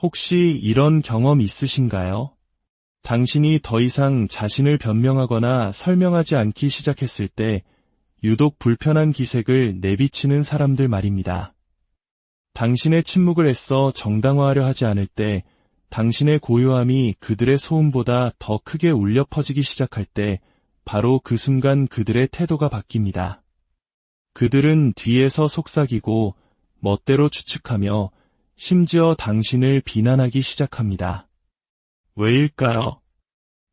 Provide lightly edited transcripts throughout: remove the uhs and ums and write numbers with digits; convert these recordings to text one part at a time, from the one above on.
혹시 이런 경험 있으신가요? 당신이 더 이상 자신을 변명하거나 설명하지 않기 시작했을 때 유독 불편한 기색을 내비치는 사람들 말입니다. 당신의 침묵을 애써 정당화하려 하지 않을 때 당신의 고요함이 그들의 소음보다 더 크게 울려 퍼지기 시작할 때 바로 그 순간 그들의 태도가 바뀝니다. 그들은 뒤에서 속삭이고 멋대로 추측하며 심지어 당신을 비난하기 시작합니다. 왜일까요?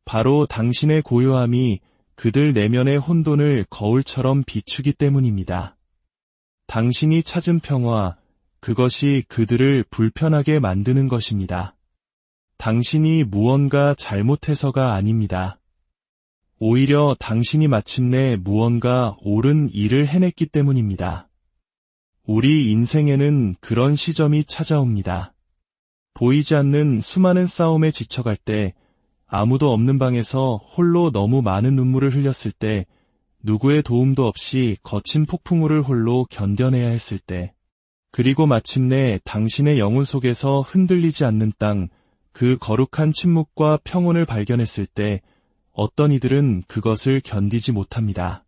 바로 당신의 고요함이 그들 내면의 혼돈을 거울처럼 비추기 때문입니다. 당신이 찾은 평화, 그것이 그들을 불편하게 만드는 것입니다. 당신이 무언가 잘못해서가 아닙니다. 오히려 당신이 마침내 무언가 옳은 일을 해냈기 때문입니다. 우리 인생에는 그런 시점이 찾아옵니다. 보이지 않는 수많은 싸움에 지쳐갈 때, 아무도 없는 방에서 홀로 너무 많은 눈물을 흘렸을 때, 누구의 도움도 없이 거친 폭풍우를 홀로 견뎌내야 했을 때, 그리고 마침내 당신의 영혼 속에서 흔들리지 않는 땅, 그 거룩한 침묵과 평온을 발견했을 때 어떤 이들은 그것을 견디지 못합니다.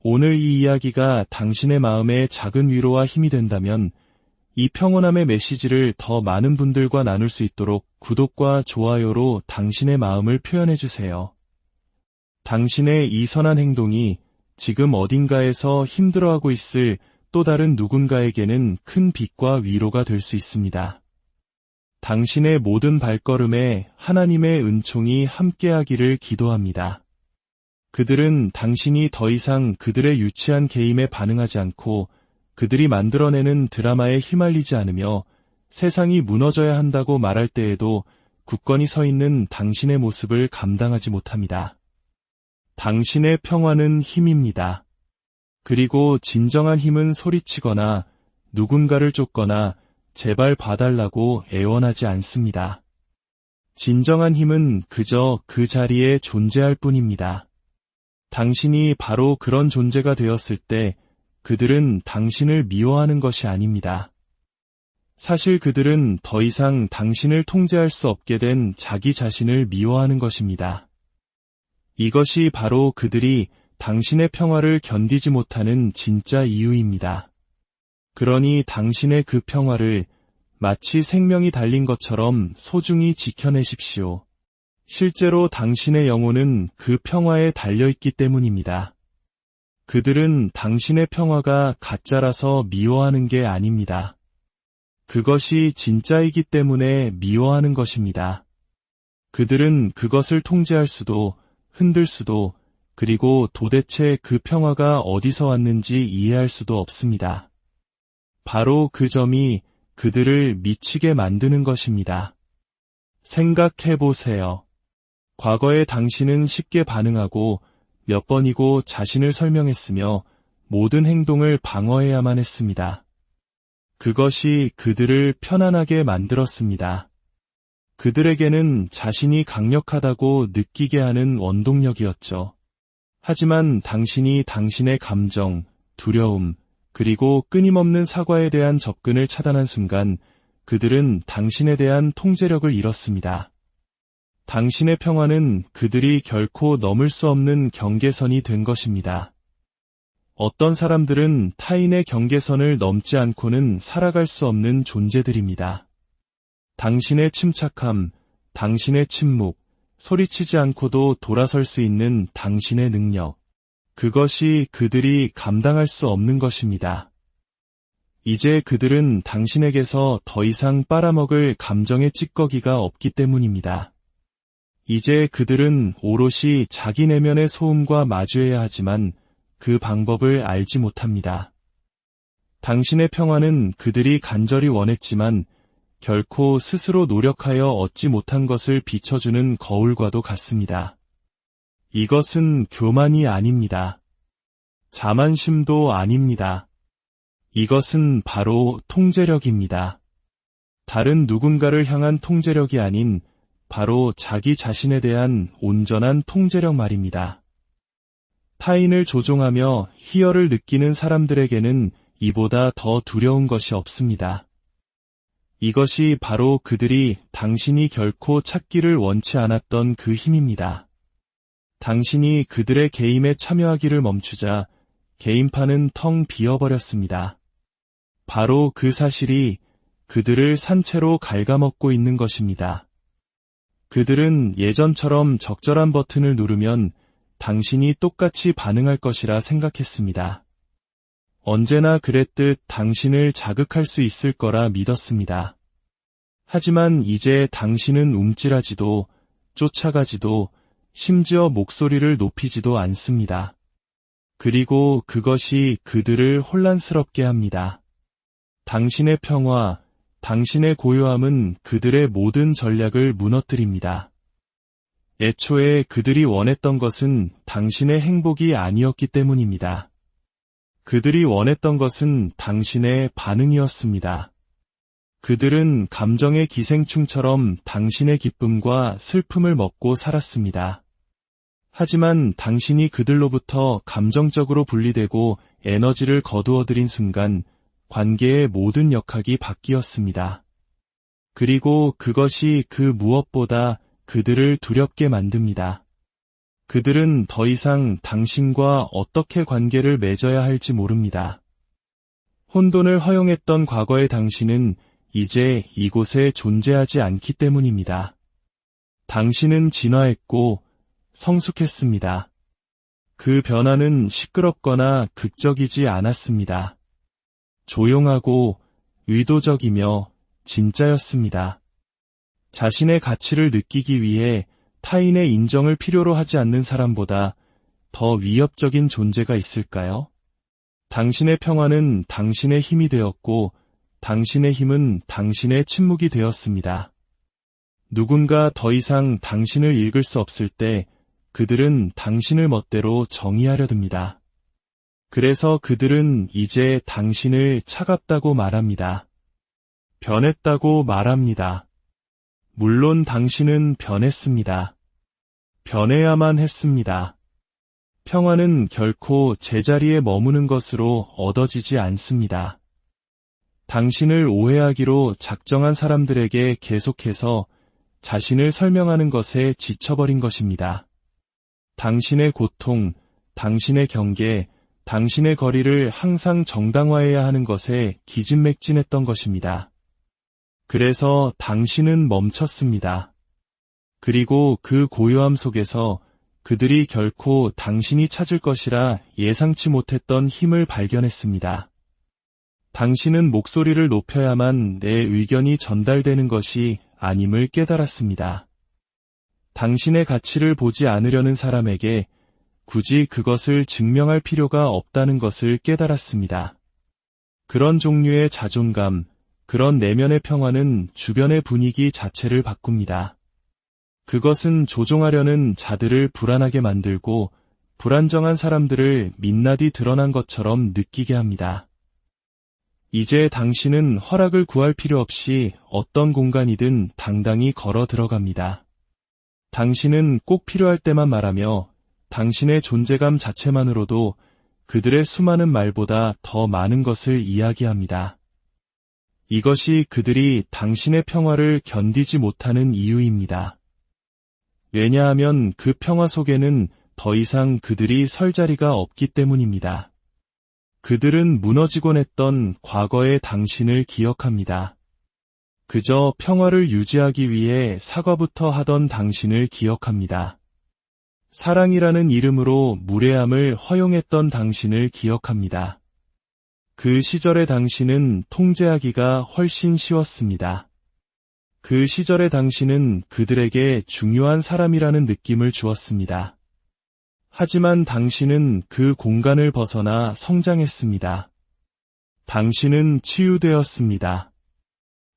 오늘 이 이야기가 당신의 마음에 작은 위로와 힘이 된다면 이 평온함의 메시지를 더 많은 분들과 나눌 수 있도록 구독과 좋아요로 당신의 마음을 표현해주세요. 당신의 이 선한 행동이 지금 어딘가에서 힘들어하고 있을 또 다른 누군가에게는 큰 빛과 위로가 될 수 있습니다. 당신의 모든 발걸음에 하나님의 은총이 함께하기를 기도합니다. 그들은 당신이 더 이상 그들의 유치한 게임에 반응하지 않고 그들이 만들어내는 드라마에 휘말리지 않으며 세상이 무너져야 한다고 말할 때에도 굳건히 서 있는 당신의 모습을 감당하지 못합니다. 당신의 평화는 힘입니다. 그리고 진정한 힘은 소리치거나 누군가를 쫓거나 제발 봐달라고 애원하지 않습니다. 진정한 힘은 그저 그 자리에 존재할 뿐입니다. 당신이 바로 그런 존재가 되었을 때 그들은 당신을 미워하는 것이 아닙니다. 사실 그들은 더 이상 당신을 통제할 수 없게 된 자기 자신을 미워하는 것입니다. 이것이 바로 그들이 당신의 평화를 견디지 못하는 진짜 이유입니다. 그러니 당신의 그 평화를 마치 생명이 달린 것처럼 소중히 지켜내십시오. 실제로 당신의 영혼은 그 평화에 달려있기 때문입니다. 그들은 당신의 평화가 가짜라서 미워하는 게 아닙니다. 그것이 진짜이기 때문에 미워하는 것입니다. 그들은 그것을 통제할 수도, 흔들 수도, 그리고 도대체 그 평화가 어디서 왔는지 이해할 수도 없습니다. 바로 그 점이 그들을 미치게 만드는 것입니다. 생각해보세요. 과거에 당신은 쉽게 반응하고 몇 번이고 자신을 설명했으며 모든 행동을 방어해야만 했습니다. 그것이 그들을 편안하게 만들었습니다. 그들에게는 자신이 강력하다고 느끼게 하는 원동력이었죠. 하지만 당신이 당신의 감정, 두려움, 그리고 끊임없는 사과에 대한 접근을 차단한 순간 그들은 당신에 대한 통제력을 잃었습니다. 당신의 평화는 그들이 결코 넘을 수 없는 경계선이 된 것입니다. 어떤 사람들은 타인의 경계선을 넘지 않고는 살아갈 수 없는 존재들입니다. 당신의 침착함, 당신의 침묵, 소리치지 않고도 돌아설 수 있는 당신의 능력, 그것이 그들이 감당할 수 없는 것입니다. 이제 그들은 당신에게서 더 이상 빨아먹을 감정의 찌꺼기가 없기 때문입니다. 이제 그들은 오롯이 자기 내면의 소음과 마주해야 하지만 그 방법을 알지 못합니다. 당신의 평화는 그들이 간절히 원했지만 결코 스스로 노력하여 얻지 못한 것을 비춰주는 거울과도 같습니다. 이것은 교만이 아닙니다. 자만심도 아닙니다. 이것은 바로 통제력입니다. 다른 누군가를 향한 통제력이 아닌 바로 자기 자신에 대한 온전한 통제력 말입니다. 타인을 조종하며 희열을 느끼는 사람들에게는 이보다 더 두려운 것이 없습니다. 이것이 바로 그들이 당신이 결코 찾기를 원치 않았던 그 힘입니다. 당신이 그들의 게임에 참여하기를 멈추자 게임판은 텅 비어버렸습니다. 바로 그 사실이 그들을 산채로 갉아먹고 있는 것입니다. 그들은 예전처럼 적절한 버튼을 누르면 당신이 똑같이 반응할 것이라 생각했습니다. 언제나 그랬듯 당신을 자극할 수 있을 거라 믿었습니다. 하지만 이제 당신은 움찔하지도 쫓아가지도 심지어 목소리를 높이지도 않습니다. 그리고 그것이 그들을 혼란스럽게 합니다. 당신의 평화, 당신의 고요함은 그들의 모든 전략을 무너뜨립니다. 애초에 그들이 원했던 것은 당신의 행복이 아니었기 때문입니다. 그들이 원했던 것은 당신의 반응이었습니다. 그들은 감정의 기생충처럼 당신의 기쁨과 슬픔을 먹고 살았습니다. 하지만 당신이 그들로부터 감정적으로 분리되고 에너지를 거두어들인 순간 관계의 모든 역학이 바뀌었습니다. 그리고 그것이 그 무엇보다 그들을 두렵게 만듭니다. 그들은 더 이상 당신과 어떻게 관계를 맺어야 할지 모릅니다. 혼돈을 허용했던 과거의 당신은 이제 이곳에 존재하지 않기 때문입니다. 당신은 진화했고 성숙했습니다. 그 변화는 시끄럽거나 극적이지 않았습니다. 조용하고 의도적이며 진짜였습니다. 자신의 가치를 느끼기 위해 타인의 인정을 필요로 하지 않는 사람보다 더 위협적인 존재가 있을까요? 당신의 평화는 당신의 힘이 되었고 당신의 힘은 당신의 침묵이 되었습니다. 누군가 더 이상 당신을 읽을 수 없을 때 그들은 당신을 멋대로 정의하려 듭니다. 그래서 그들은 이제 당신을 차갑다고 말합니다. 변했다고 말합니다. 물론 당신은 변했습니다. 변해야만 했습니다. 평화는 결코 제자리에 머무는 것으로 얻어지지 않습니다. 당신을 오해하기로 작정한 사람들에게 계속해서 자신을 설명하는 것에 지쳐버린 것입니다. 당신의 고통, 당신의 경계, 당신의 거리를 항상 정당화해야 하는 것에 기진맥진했던 것입니다. 그래서 당신은 멈췄습니다. 그리고 그 고요함 속에서 그들이 결코 당신이 찾을 것이라 예상치 못했던 힘을 발견했습니다. 당신은 목소리를 높여야만 내 의견이 전달되는 것이 아님을 깨달았습니다. 당신의 가치를 보지 않으려는 사람에게 굳이 그것을 증명할 필요가 없다는 것을 깨달았습니다. 그런 종류의 자존감, 그런 내면의 평화는 주변의 분위기 자체를 바꿉니다. 그것은 조종하려는 자들을 불안하게 만들고 불안정한 사람들을 민낯이 드러난 것처럼 느끼게 합니다. 이제 당신은 허락을 구할 필요 없이 어떤 공간이든 당당히 걸어 들어갑니다. 당신은 꼭 필요할 때만 말하며 당신의 존재감 자체만으로도 그들의 수많은 말보다 더 많은 것을 이야기합니다. 이것이 그들이 당신의 평화를 견디지 못하는 이유입니다. 왜냐하면 그 평화 속에는 더 이상 그들이 설 자리가 없기 때문입니다. 그들은 무너지곤 했던 과거의 당신을 기억합니다. 그저 평화를 유지하기 위해 사과부터 하던 당신을 기억합니다. 사랑이라는 이름으로 무례함을 허용했던 당신을 기억합니다. 그 시절의 당신은 통제하기가 훨씬 쉬웠습니다. 그 시절의 당신은 그들에게 중요한 사람이라는 느낌을 주었습니다. 하지만 당신은 그 공간을 벗어나 성장했습니다. 당신은 치유되었습니다.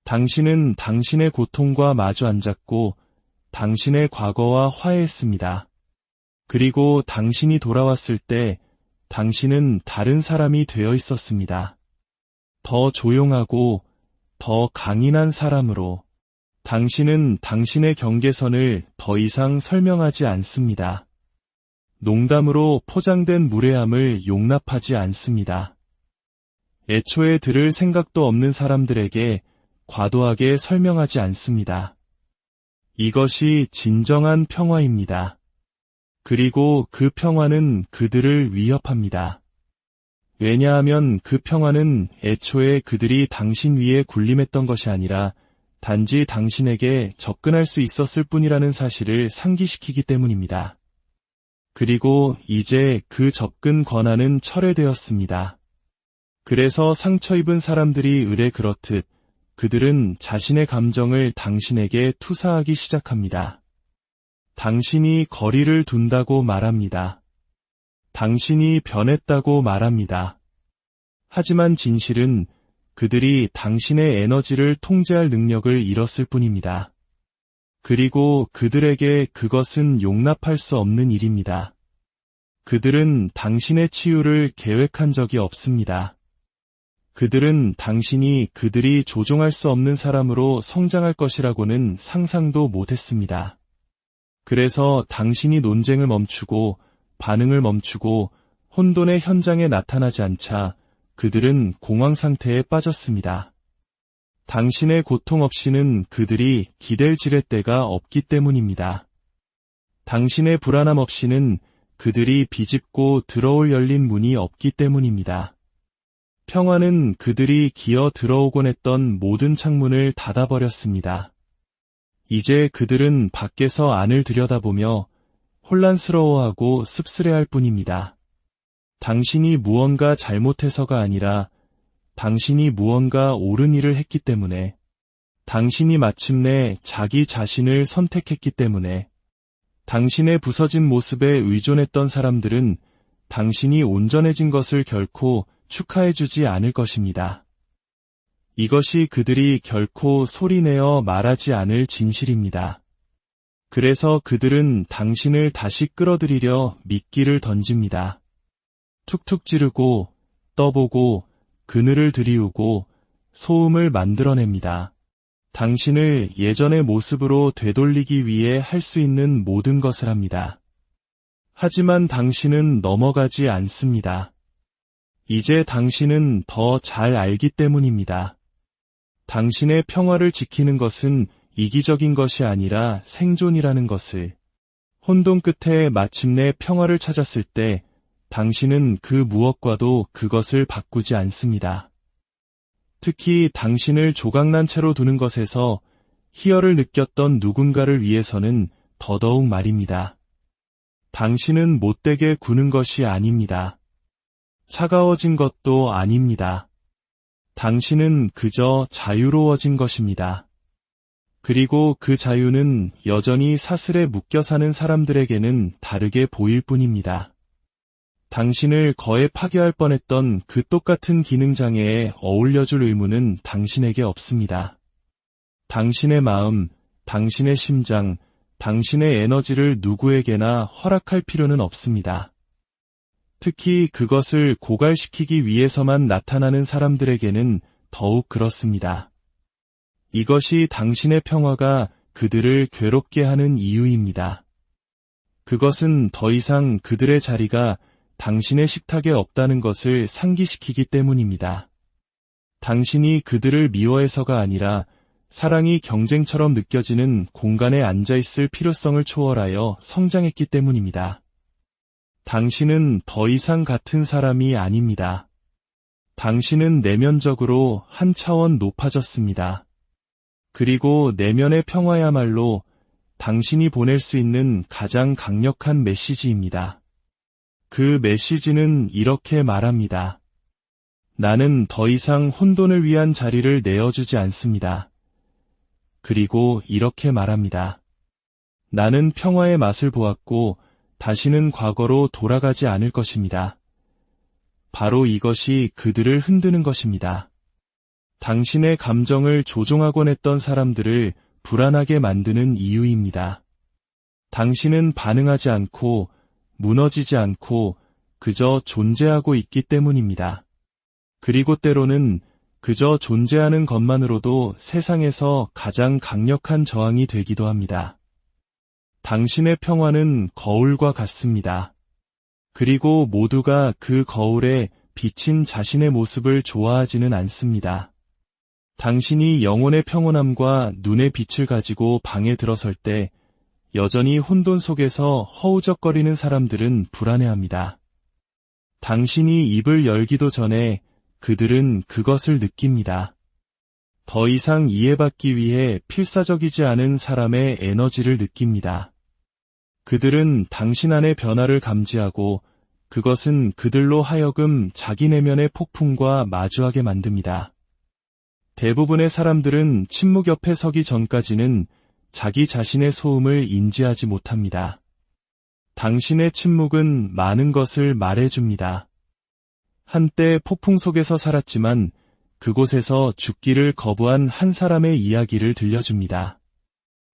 당신은 당신의 고통과 마주 앉았고 당신의 과거와 화해했습니다. 그리고 당신이 돌아왔을 때 당신은 다른 사람이 되어 있었습니다. 더 조용하고 더 강인한 사람으로. 당신은 당신의 경계선을 더 이상 설명하지 않습니다. 농담으로 포장된 무례함을 용납하지 않습니다. 애초에 들을 생각도 없는 사람들에게 과도하게 설명하지 않습니다. 이것이 진정한 평화입니다. 그리고 그 평화는 그들을 위협합니다. 왜냐하면 그 평화는 애초에 그들이 당신 위에 군림했던 것이 아니라 단지 당신에게 접근할 수 있었을 뿐이라는 사실을 상기시키기 때문입니다. 그리고 이제 그 접근 권한은 철회되었습니다. 그래서 상처 입은 사람들이 의뢰 그렇듯 그들은 자신의 감정을 당신에게 투사하기 시작합니다. 당신이 거리를 둔다고 말합니다. 당신이 변했다고 말합니다. 하지만 진실은 그들이 당신의 에너지를 통제할 능력을 잃었을 뿐입니다. 그리고 그들에게 그것은 용납할 수 없는 일입니다. 그들은 당신의 치유를 계획한 적이 없습니다. 그들은 당신이 그들이 조종할 수 없는 사람으로 성장할 것이라고는 상상도 못했습니다. 그래서 당신이 논쟁을 멈추고 반응을 멈추고 혼돈의 현장에 나타나지 않자 그들은 공황 상태에 빠졌습니다. 당신의 고통 없이는 그들이 기댈 지렛대가 없기 때문입니다. 당신의 불안함 없이는 그들이 비집고 들어올 열린 문이 없기 때문입니다. 평화는 그들이 기어 들어오곤 했던 모든 창문을 닫아버렸습니다. 이제 그들은 밖에서 안을 들여다보며 혼란스러워하고 씁쓸해할 뿐입니다. 당신이 무언가 잘못해서가 아니라 당신이 무언가 옳은 일을 했기 때문에, 당신이 마침내 자기 자신을 선택했기 때문에, 당신의 부서진 모습에 의존했던 사람들은 당신이 온전해진 것을 결코 축하해주지 않을 것입니다. 이것이 그들이 결코 소리내어 말하지 않을 진실입니다. 그래서 그들은 당신을 다시 끌어들이려 미끼를 던집니다. 툭툭 찌르고, 떠보고, 그늘을 들이우고, 소음을 만들어냅니다. 당신을 예전의 모습으로 되돌리기 위해 할 수 있는 모든 것을 합니다. 하지만 당신은 넘어가지 않습니다. 이제 당신은 더 잘 알기 때문입니다. 당신의 평화를 지키는 것은 이기적인 것이 아니라 생존이라는 것을. 혼돈 끝에 마침내 평화를 찾았을 때 당신은 그 무엇과도 그것을 바꾸지 않습니다. 특히 당신을 조각난 채로 두는 것에서 희열을 느꼈던 누군가를 위해서는 더더욱 말입니다. 당신은 못되게 구는 것이 아닙니다. 차가워진 것도 아닙니다. 당신은 그저 자유로워진 것입니다. 그리고 그 자유는 여전히 사슬에 묶여 사는 사람들에게는 다르게 보일 뿐입니다. 당신을 거에 파괴할 뻔했던 그 똑같은 기능장애에 어울려줄 의무는 당신에게 없습니다. 당신의 마음, 당신의 심장, 당신의 에너지를 누구에게나 허락할 필요는 없습니다. 특히 그것을 고갈시키기 위해서만 나타나는 사람들에게는 더욱 그렇습니다. 이것이 당신의 평화가 그들을 괴롭게 하는 이유입니다. 그것은 더 이상 그들의 자리가 당신의 식탁에 없다는 것을 상기시키기 때문입니다. 당신이 그들을 미워해서가 아니라 사랑이 경쟁처럼 느껴지는 공간에 앉아있을 필요성을 초월하여 성장했기 때문입니다. 당신은 더 이상 같은 사람이 아닙니다. 당신은 내면적으로 한 차원 높아졌습니다. 그리고 내면의 평화야말로 당신이 보낼 수 있는 가장 강력한 메시지입니다. 그 메시지는 이렇게 말합니다. 나는 더 이상 혼돈을 위한 자리를 내어주지 않습니다. 그리고 이렇게 말합니다. 나는 평화의 맛을 보았고 다시는 과거로 돌아가지 않을 것입니다. 바로 이것이 그들을 흔드는 것입니다. 당신의 감정을 조종하곤 했던 사람들을 불안하게 만드는 이유입니다. 당신은 반응하지 않고 무너지지 않고 그저 존재하고 있기 때문입니다. 그리고 때로는 그저 존재하는 것만으로도 세상에서 가장 강력한 저항이 되기도 합니다. 당신의 평화는 거울과 같습니다. 그리고 모두가 그 거울에 비친 자신의 모습을 좋아하지는 않습니다. 당신이 영혼의 평온함과 눈의 빛을 가지고 방에 들어설 때 여전히 혼돈 속에서 허우적거리는 사람들은 불안해합니다. 당신이 입을 열기도 전에 그들은 그것을 느낍니다. 더 이상 이해받기 위해 필사적이지 않은 사람의 에너지를 느낍니다. 그들은 당신 안의 변화를 감지하고 그것은 그들로 하여금 자기 내면의 폭풍과 마주하게 만듭니다. 대부분의 사람들은 침묵 옆에 서기 전까지는 자기 자신의 소음을 인지하지 못합니다. 당신의 침묵은 많은 것을 말해줍니다. 한때 폭풍 속에서 살았지만 그곳에서 죽기를 거부한 한 사람의 이야기를 들려줍니다.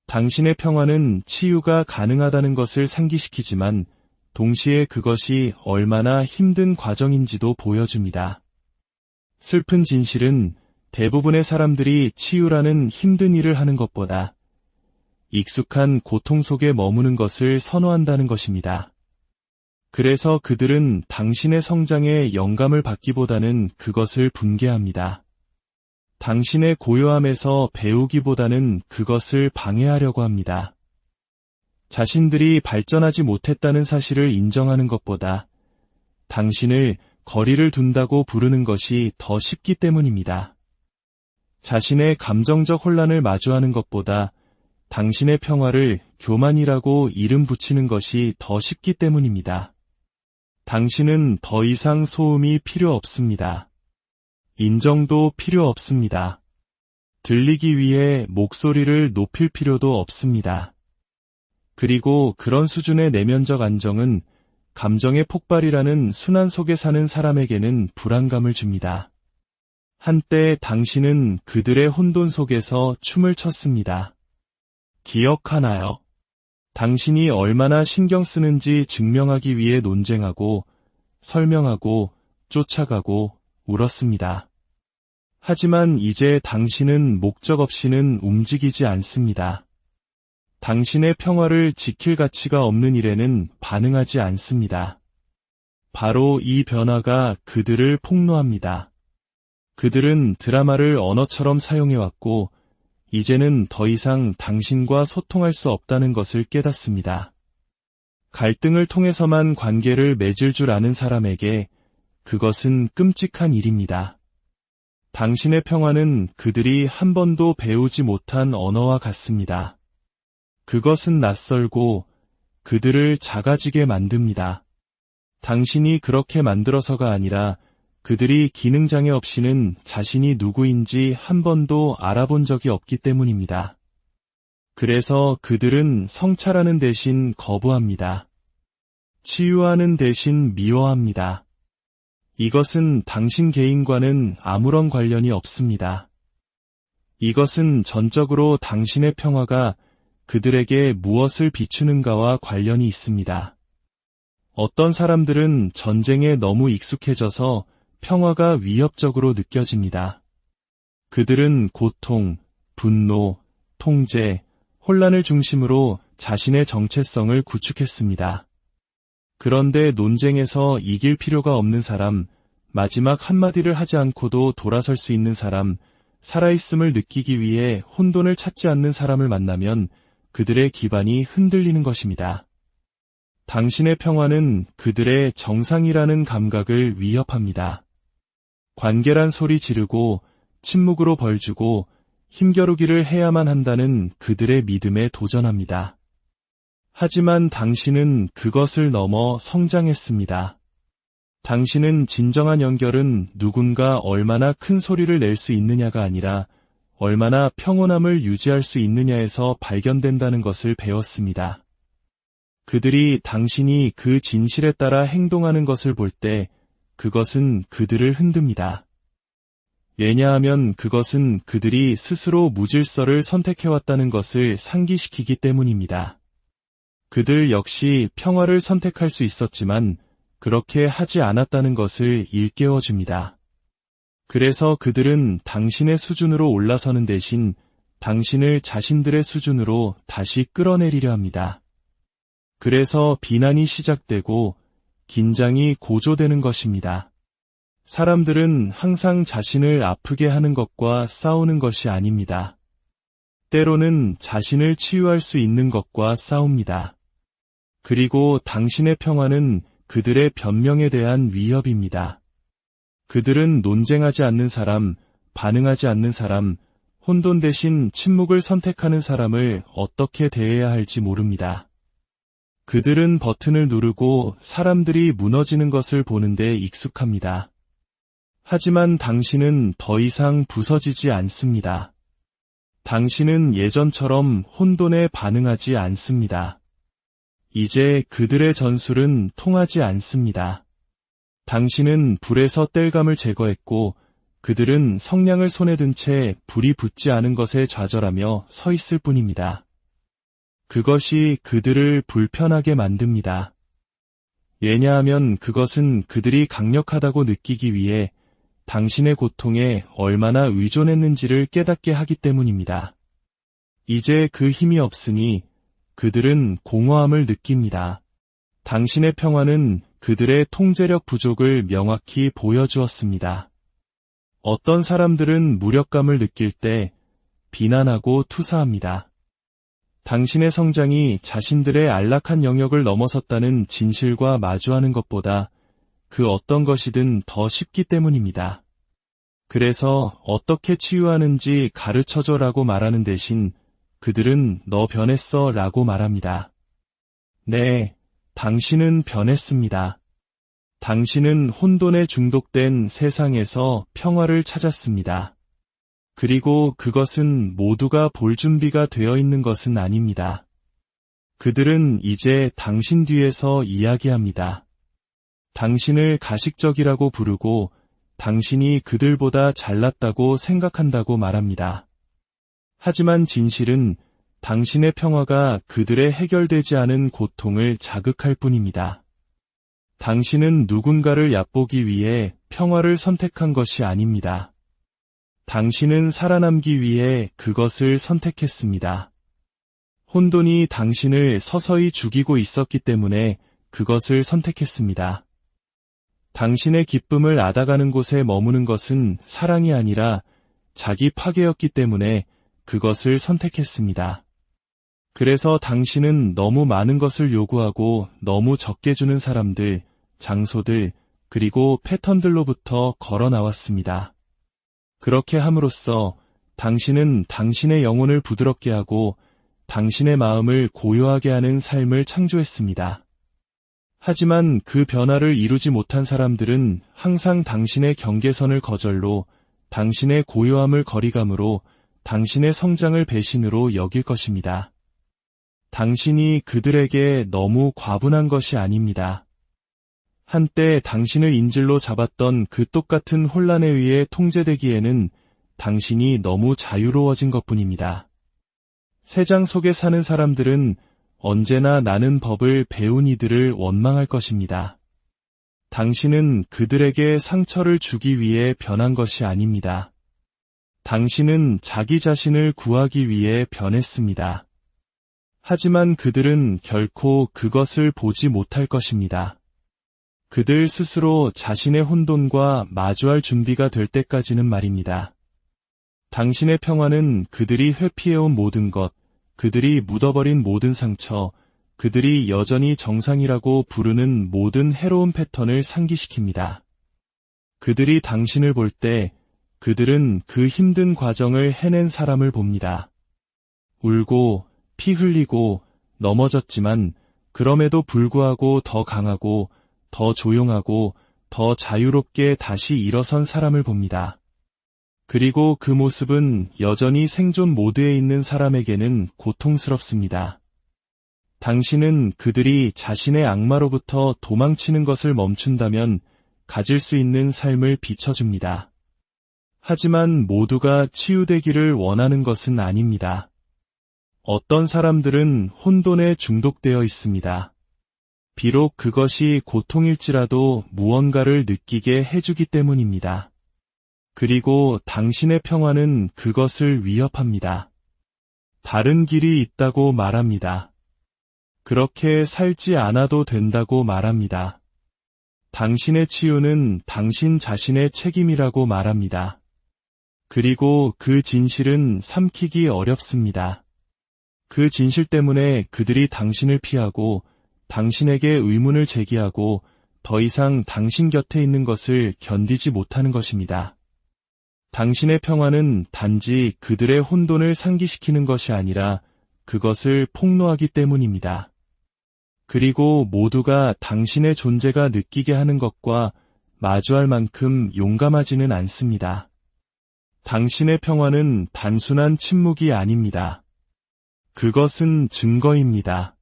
당신의 평화는 치유가 가능하다는 것을 상기시키지만 동시에 그것이 얼마나 힘든 과정인지도 보여줍니다. 슬픈 진실은 대부분의 사람들이 치유라는 힘든 일을 하는 것보다 익숙한 고통 속에 머무는 것을 선호한다는 것입니다. 그래서 그들은 당신의 성장에 영감을 받기보다는 그것을 분개합니다. 당신의 고요함에서 배우기보다는 그것을 방해하려고 합니다. 자신들이 발전하지 못했다는 사실을 인정하는 것보다 당신을 거리를 둔다고 부르는 것이 더 쉽기 때문입니다. 자신의 감정적 혼란을 마주하는 것보다 당신의 평화를 교만이라고 이름 붙이는 것이 더 쉽기 때문입니다. 당신은 더 이상 소음이 필요 없습니다. 인정도 필요 없습니다. 들리기 위해 목소리를 높일 필요도 없습니다. 그리고 그런 수준의 내면적 안정은 감정의 폭발이라는 순환 속에 사는 사람에게는 불안감을 줍니다. 한때 당신은 그들의 혼돈 속에서 춤을 췄습니다. 기억하나요? 당신이 얼마나 신경 쓰는지 증명하기 위해 논쟁하고, 설명하고, 쫓아가고, 울었습니다. 하지만 이제 당신은 목적 없이는 움직이지 않습니다. 당신의 평화를 지킬 가치가 없는 일에는 반응하지 않습니다. 바로 이 변화가 그들을 폭로합니다. 그들은 드라마를 언어처럼 사용해왔고, 이제는 더 이상 당신과 소통할 수 없다는 것을 깨닫습니다. 갈등을 통해서만 관계를 맺을 줄 아는 사람에게 그것은 끔찍한 일입니다. 당신의 평화는 그들이 한 번도 배우지 못한 언어와 같습니다. 그것은 낯설고 그들을 작아지게 만듭니다. 당신이 그렇게 만들어서가 아니라 그들이 기능장애 없이는 자신이 누구인지 한 번도 알아본 적이 없기 때문입니다. 그래서 그들은 성찰하는 대신 거부합니다. 치유하는 대신 미워합니다. 이것은 당신 개인과는 아무런 관련이 없습니다. 이것은 전적으로 당신의 평화가 그들에게 무엇을 비추는가와 관련이 있습니다. 어떤 사람들은 전쟁에 너무 익숙해져서 평화가 위협적으로 느껴집니다. 그들은 고통, 분노, 통제, 혼란을 중심으로 자신의 정체성을 구축했습니다. 그런데 논쟁에서 이길 필요가 없는 사람, 마지막 한마디를 하지 않고도 돌아설 수 있는 사람, 살아있음을 느끼기 위해 혼돈을 찾지 않는 사람을 만나면 그들의 기반이 흔들리는 것입니다. 당신의 평화는 그들의 정상이라는 감각을 위협합니다. 관계란 소리 지르고 침묵으로 벌주고 힘겨루기를 해야만 한다는 그들의 믿음에 도전합니다. 하지만 당신은 그것을 넘어 성장했습니다. 당신은 진정한 연결은 누군가 얼마나 큰 소리를 낼 수 있느냐가 아니라 얼마나 평온함을 유지할 수 있느냐에서 발견된다는 것을 배웠습니다. 그들이 당신이 그 진실에 따라 행동하는 것을 볼 때 그것은 그들을 흔듭니다. 왜냐하면 그것은 그들이 스스로 무질서를 선택해왔다는 것을 상기시키기 때문입니다. 그들 역시 평화를 선택할 수 있었지만 그렇게 하지 않았다는 것을 일깨워줍니다. 그래서 그들은 당신의 수준으로 올라서는 대신 당신을 자신들의 수준으로 다시 끌어내리려 합니다. 그래서 비난이 시작되고 긴장이 고조되는 것입니다. 사람들은 항상 자신을 아프게 하는 것과 싸우는 것이 아닙니다. 때로는 자신을 치유할 수 있는 것과 싸웁니다. 그리고 당신의 평화는 그들의 변명에 대한 위협입니다. 그들은 논쟁하지 않는 사람, 반응하지 않는 사람, 혼돈 대신 침묵을 선택하는 사람을 어떻게 대해야 할지 모릅니다. 그들은 버튼을 누르고 사람들이 무너지는 것을 보는데 익숙합니다. 하지만 당신은 더 이상 부서지지 않습니다. 당신은 예전처럼 혼돈에 반응하지 않습니다. 이제 그들의 전술은 통하지 않습니다. 당신은 불에서 땔감을 제거했고 그들은 성냥을 손에 든 채 불이 붙지 않은 것에 좌절하며 서 있을 뿐입니다. 그것이 그들을 불편하게 만듭니다. 왜냐하면 그것은 그들이 강력하다고 느끼기 위해 당신의 고통에 얼마나 의존했는지를 깨닫게 하기 때문입니다. 이제 그 힘이 없으니 그들은 공허함을 느낍니다. 당신의 평화는 그들의 통제력 부족을 명확히 보여주었습니다. 어떤 사람들은 무력감을 느낄 때 비난하고 투사합니다. 당신의 성장이 자신들의 안락한 영역을 넘어섰다는 진실과 마주하는 것보다 그 어떤 것이든 더 쉽기 때문입니다. 그래서 어떻게 치유하는지 가르쳐줘라고 말하는 대신 그들은 너 변했어 라고 말합니다. 네, 당신은 변했습니다. 당신은 혼돈에 중독된 세상에서 평화를 찾았습니다. 그리고 그것은 모두가 볼 준비가 되어 있는 것은 아닙니다. 그들은 이제 당신 뒤에서 이야기합니다. 당신을 가식적이라고 부르고 당신이 그들보다 잘났다고 생각한다고 말합니다. 하지만 진실은 당신의 평화가 그들의 해결되지 않은 고통을 자극할 뿐입니다. 당신은 누군가를 얕보기 위해 평화를 선택한 것이 아닙니다. 당신은 살아남기 위해 그것을 선택했습니다. 혼돈이 당신을 서서히 죽이고 있었기 때문에 그것을 선택했습니다. 당신의 기쁨을 앗아가는 곳에 머무는 것은 사랑이 아니라 자기 파괴였기 때문에 그것을 선택했습니다. 그래서 당신은 너무 많은 것을 요구하고 너무 적게 주는 사람들, 장소들, 그리고 패턴들로부터 걸어 나왔습니다. 그렇게 함으로써 당신은 당신의 영혼을 부드럽게 하고 당신의 마음을 고요하게 하는 삶을 창조했습니다. 하지만 그 변화를 이루지 못한 사람들은 항상 당신의 경계선을 거절로, 당신의 고요함을 거리감으로, 당신의 성장을 배신으로 여길 것입니다. 당신이 그들에게 너무 과분한 것이 아닙니다. 한때 당신을 인질로 잡았던 그 똑같은 혼란에 의해 통제되기에는 당신이 너무 자유로워진 것뿐입니다. 세상 속에 사는 사람들은 언제나 나는 법을 배운 이들을 원망할 것입니다. 당신은 그들에게 상처를 주기 위해 변한 것이 아닙니다. 당신은 자기 자신을 구하기 위해 변했습니다. 하지만 그들은 결코 그것을 보지 못할 것입니다. 그들 스스로 자신의 혼돈과 마주할 준비가 될 때까지는 말입니다. 당신의 평화는 그들이 회피해온 모든 것, 그들이 묻어버린 모든 상처, 그들이 여전히 정상이라고 부르는 모든 해로운 패턴을 상기시킵니다. 그들이 당신을 볼 때 그들은 그 힘든 과정을 해낸 사람을 봅니다. 울고 피 흘리고 넘어졌지만 그럼에도 불구하고 더 강하고 더 조용하고 더 자유롭게 다시 일어선 사람을 봅니다. 그리고 그 모습은 여전히 생존 모드에 있는 사람에게는 고통스럽습니다. 당신은 그들이 자신의 악마로부터 도망치는 것을 멈춘다면 가질 수 있는 삶을 비춰줍니다. 하지만 모두가 치유되기를 원하는 것은 아닙니다. 어떤 사람들은 혼돈에 중독되어 있습니다. 비록 그것이 고통일지라도 무언가를 느끼게 해주기 때문입니다. 그리고 당신의 평화는 그것을 위협합니다. 다른 길이 있다고 말합니다. 그렇게 살지 않아도 된다고 말합니다. 당신의 치유는 당신 자신의 책임이라고 말합니다. 그리고 그 진실은 삼키기 어렵습니다. 그 진실 때문에 그들이 당신을 피하고 당신에게 의문을 제기하고 더 이상 당신 곁에 있는 것을 견디지 못하는 것입니다. 당신의 평화는 단지 그들의 혼돈을 상기시키는 것이 아니라 그것을 폭로하기 때문입니다. 그리고 모두가 당신의 존재가 느끼게 하는 것과 마주할 만큼 용감하지는 않습니다. 당신의 평화는 단순한 침묵이 아닙니다. 그것은 증거입니다.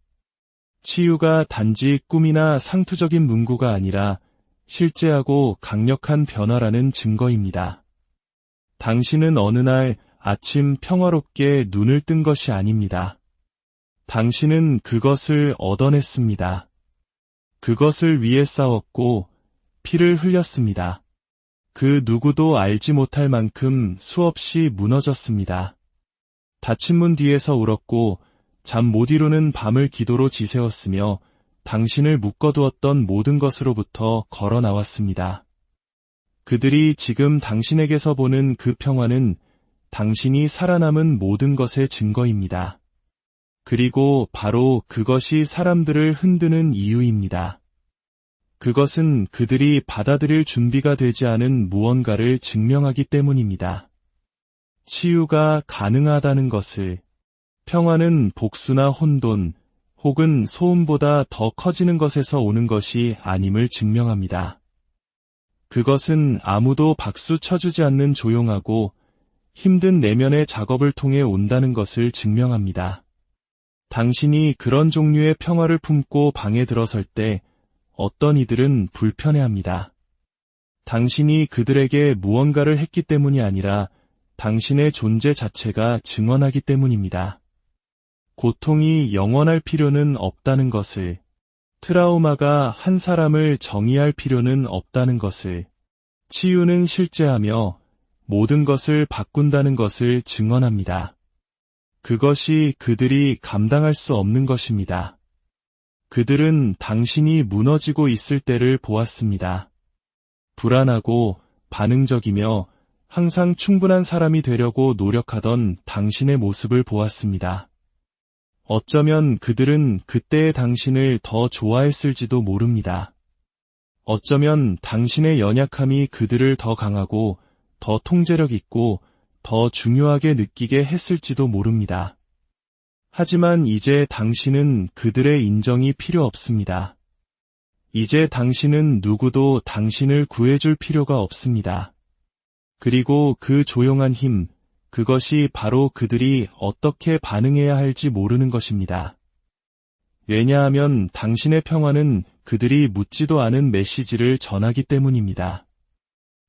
치유가 단지 꿈이나 상투적인 문구가 아니라 실제하고 강력한 변화라는 증거입니다. 당신은 어느 날 아침 평화롭게 눈을 뜬 것이 아닙니다. 당신은 그것을 얻어냈습니다. 그것을 위해 싸웠고 피를 흘렸습니다. 그 누구도 알지 못할 만큼 수없이 무너졌습니다. 닫힌 문 뒤에서 울었고 잠 못 이루는 밤을 기도로 지새웠으며 당신을 묶어두었던 모든 것으로부터 걸어 나왔습니다. 그들이 지금 당신에게서 보는 그 평화는 당신이 살아남은 모든 것의 증거입니다. 그리고 바로 그것이 사람들을 흔드는 이유입니다. 그것은 그들이 받아들일 준비가 되지 않은 무언가를 증명하기 때문입니다. 치유가 가능하다는 것을, 평화는 복수나 혼돈 혹은 소음보다 더 커지는 것에서 오는 것이 아님을 증명합니다. 그것은 아무도 박수 쳐주지 않는 조용하고 힘든 내면의 작업을 통해 온다는 것을 증명합니다. 당신이 그런 종류의 평화를 품고 방에 들어설 때 어떤 이들은 불편해합니다. 당신이 그들에게 무언가를 했기 때문이 아니라 당신의 존재 자체가 증언하기 때문입니다. 고통이 영원할 필요는 없다는 것을, 트라우마가 한 사람을 정의할 필요는 없다는 것을, 치유는 실제하며 모든 것을 바꾼다는 것을 증언합니다. 그것이 그들이 감당할 수 없는 것입니다. 그들은 당신이 무너지고 있을 때를 보았습니다. 불안하고 반응적이며 항상 충분한 사람이 되려고 노력하던 당신의 모습을 보았습니다. 어쩌면 그들은 그때의 당신을 더 좋아했을지도 모릅니다. 어쩌면 당신의 연약함이 그들을 더 강하고 더 통제력 있고 더 중요하게 느끼게 했을지도 모릅니다. 하지만 이제 당신은 그들의 인정이 필요 없습니다. 이제 당신은 누구도 당신을 구해줄 필요가 없습니다. 그리고 그 조용한 힘, 그것이 바로 그들이 어떻게 반응해야 할지 모르는 것입니다. 왜냐하면 당신의 평화는 그들이 묻지도 않은 메시지를 전하기 때문입니다.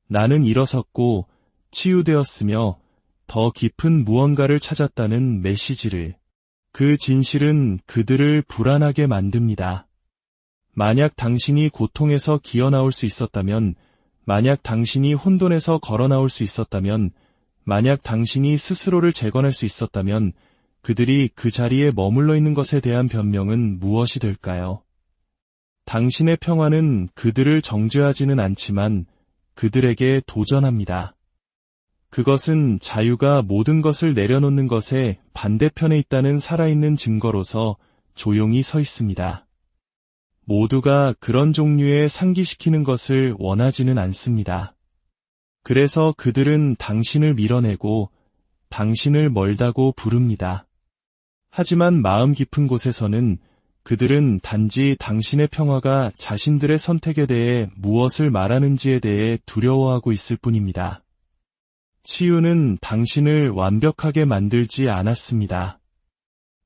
나는 일어섰고 치유되었으며 더 깊은 무언가를 찾았다는 메시지를. 그 진실은 그들을 불안하게 만듭니다. 만약 당신이 고통에서 기어나올 수 있었다면, 만약 당신이 혼돈에서 걸어나올 수 있었다면, 만약 당신이 스스로를 재건할 수 있었다면 그들이 그 자리에 머물러 있는 것에 대한 변명은 무엇이 될까요? 당신의 평화는 그들을 정죄하지는 않지만 그들에게 도전합니다. 그것은 자유가 모든 것을 내려놓는 것의 반대편에 있다는 살아있는 증거로서 조용히 서 있습니다. 모두가 그런 종류의 상기시키는 것을 원하지는 않습니다. 그래서 그들은 당신을 밀어내고 당신을 멀다고 부릅니다. 하지만 마음 깊은 곳에서는 그들은 단지 당신의 평화가 자신들의 선택에 대해 무엇을 말하는지에 대해 두려워하고 있을 뿐입니다. 치유는 당신을 완벽하게 만들지 않았습니다.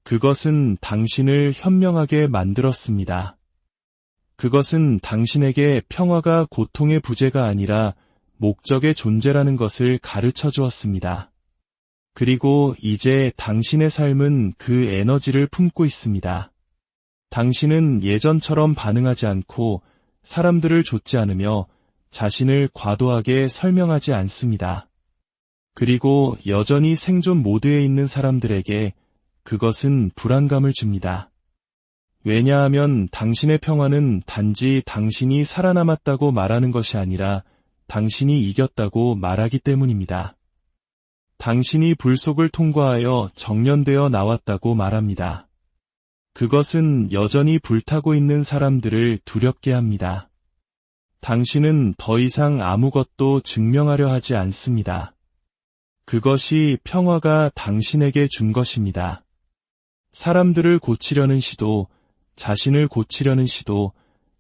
그것은 당신을 현명하게 만들었습니다. 그것은 당신에게 평화가 고통의 부재가 아니라 목적의 존재라는 것을 가르쳐 주었습니다. 그리고 이제 당신의 삶은 그 에너지를 품고 있습니다. 당신은 예전처럼 반응하지 않고 사람들을 좇지 않으며 자신을 과도하게 설명하지 않습니다. 그리고 여전히 생존 모드에 있는 사람들에게 그것은 불안감을 줍니다. 왜냐하면 당신의 평화는 단지 당신이 살아남았다고 말하는 것이 아니라 당신이 이겼다고 말하기 때문입니다. 당신이 불 속을 통과하여 정련되어 나왔다고 말합니다. 그것은 여전히 불타고 있는 사람들을 두렵게 합니다. 당신은 더 이상 아무것도 증명하려 하지 않습니다. 그것이 평화가 당신에게 준 것입니다. 사람들을 고치려는 시도, 자신을 고치려는 시도,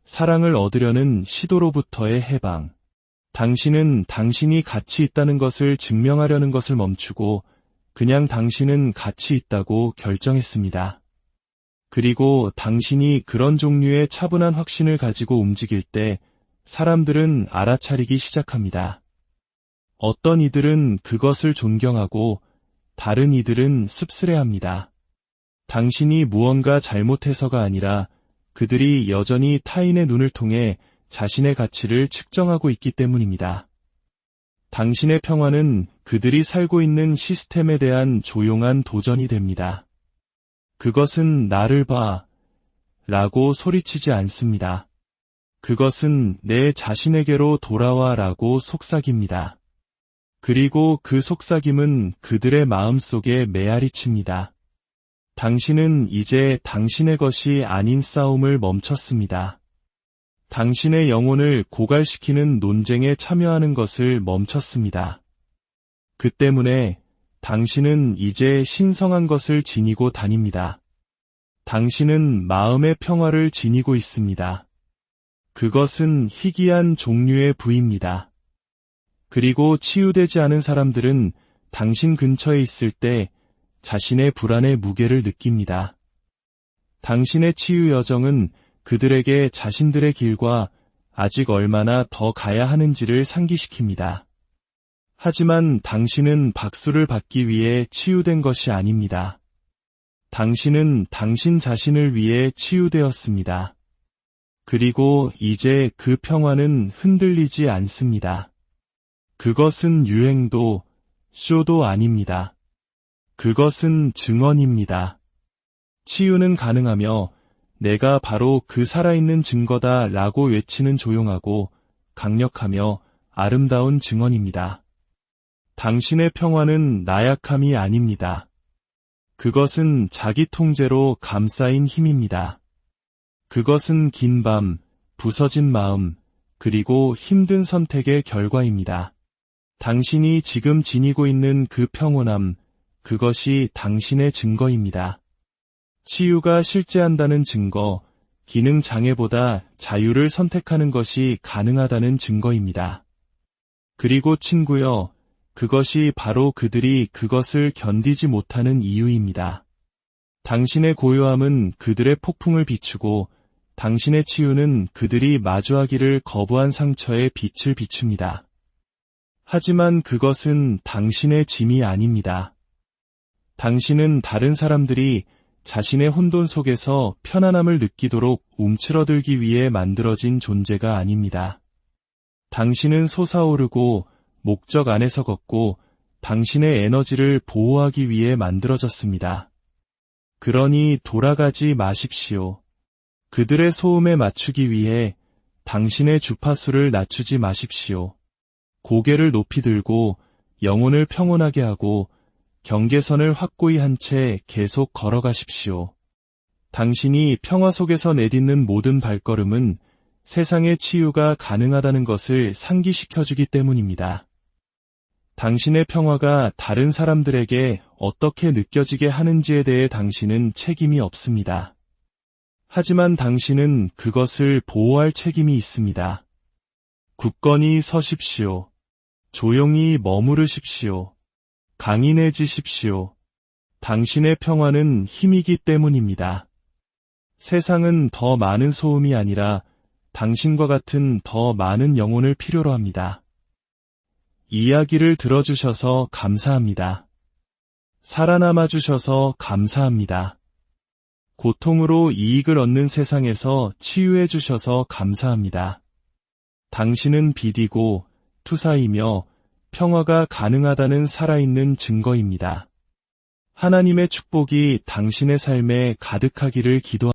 사랑을 얻으려는 시도로부터의 해방. 당신은 당신이 가치 있다는 것을 증명하려는 것을 멈추고 그냥 당신은 가치 있다고 결정했습니다. 그리고 당신이 그런 종류의 차분한 확신을 가지고 움직일 때 사람들은 알아차리기 시작합니다. 어떤 이들은 그것을 존경하고 다른 이들은 씁쓸해합니다. 당신이 무언가 잘못해서가 아니라 그들이 여전히 타인의 눈을 통해 자신의 가치를 측정하고 있기 때문입니다. 당신의 평화는 그들이 살고 있는 시스템에 대한 조용한 도전이 됩니다. 그것은 나를 봐 라고 소리치지 않습니다. 그것은 내 자신에게로 돌아와 라고 속삭입니다. 그리고 그 속삭임은 그들의 마음속에 메아리칩니다. 당신은 이제 당신의 것이 아닌 싸움을 멈췄습니다. 당신의 영혼을 고갈시키는 논쟁에 참여하는 것을 멈췄습니다. 그 때문에 당신은 이제 신성한 것을 지니고 다닙니다. 당신은 마음의 평화를 지니고 있습니다. 그것은 희귀한 종류의 부입니다. 그리고 치유되지 않은 사람들은 당신 근처에 있을 때 자신의 불안의 무게를 느낍니다. 당신의 치유 여정은 그들에게 자신들의 길과 아직 얼마나 더 가야 하는지를 상기시킵니다. 하지만 당신은 박수를 받기 위해 치유된 것이 아닙니다. 당신은 당신 자신을 위해 치유되었습니다. 그리고 이제 그 평화는 흔들리지 않습니다. 그것은 유행도, 쇼도 아닙니다. 그것은 증언입니다. 치유는 가능하며 내가 바로 그 살아있는 증거다 라고 외치는 조용하고 강력하며 아름다운 증언입니다. 당신의 평화는 나약함이 아닙니다. 그것은 자기 통제로 감싸인 힘입니다. 그것은 긴 밤, 부서진 마음, 그리고 힘든 선택의 결과입니다. 당신이 지금 지니고 있는 그 평온함, 그것이 당신의 증거입니다. 치유가 실제한다는 증거, 기능 장애보다 자유를 선택하는 것이 가능하다는 증거입니다. 그리고 친구여, 그것이 바로 그들이 그것을 견디지 못하는 이유입니다. 당신의 고요함은 그들의 폭풍을 비추고 당신의 치유는 그들이 마주하기를 거부한 상처에 빛을 비춥니다. 하지만 그것은 당신의 짐이 아닙니다. 당신은 다른 사람들이 자신의 혼돈 속에서 편안함을 느끼도록 움츠러들기 위해 만들어진 존재가 아닙니다. 당신은 솟아오르고 목적 안에서 걷고 당신의 에너지를 보호하기 위해 만들어졌습니다. 그러니 돌아가지 마십시오. 그들의 소음에 맞추기 위해 당신의 주파수를 낮추지 마십시오. 고개를 높이 들고 영혼을 평온하게 하고 경계선을 확고히 한 채 계속 걸어가십시오. 당신이 평화 속에서 내딛는 모든 발걸음은 세상의 치유가 가능하다는 것을 상기시켜주기 때문입니다. 당신의 평화가 다른 사람들에게 어떻게 느껴지게 하는지에 대해 당신은 책임이 없습니다. 하지만 당신은 그것을 보호할 책임이 있습니다. 굳건히 서십시오. 조용히 머무르십시오. 강인해지십시오. 당신의 평화는 힘이기 때문입니다. 세상은 더 많은 소음이 아니라 당신과 같은 더 많은 영혼을 필요로 합니다. 이야기를 들어주셔서 감사합니다. 살아남아 주셔서 감사합니다. 고통으로 이익을 얻는 세상에서 치유해 주셔서 감사합니다. 당신은 빛이고 투사이며 평화가 가능하다는 살아있는 증거입니다. 하나님의 축복이 당신의 삶에 가득하기를 기도합니다.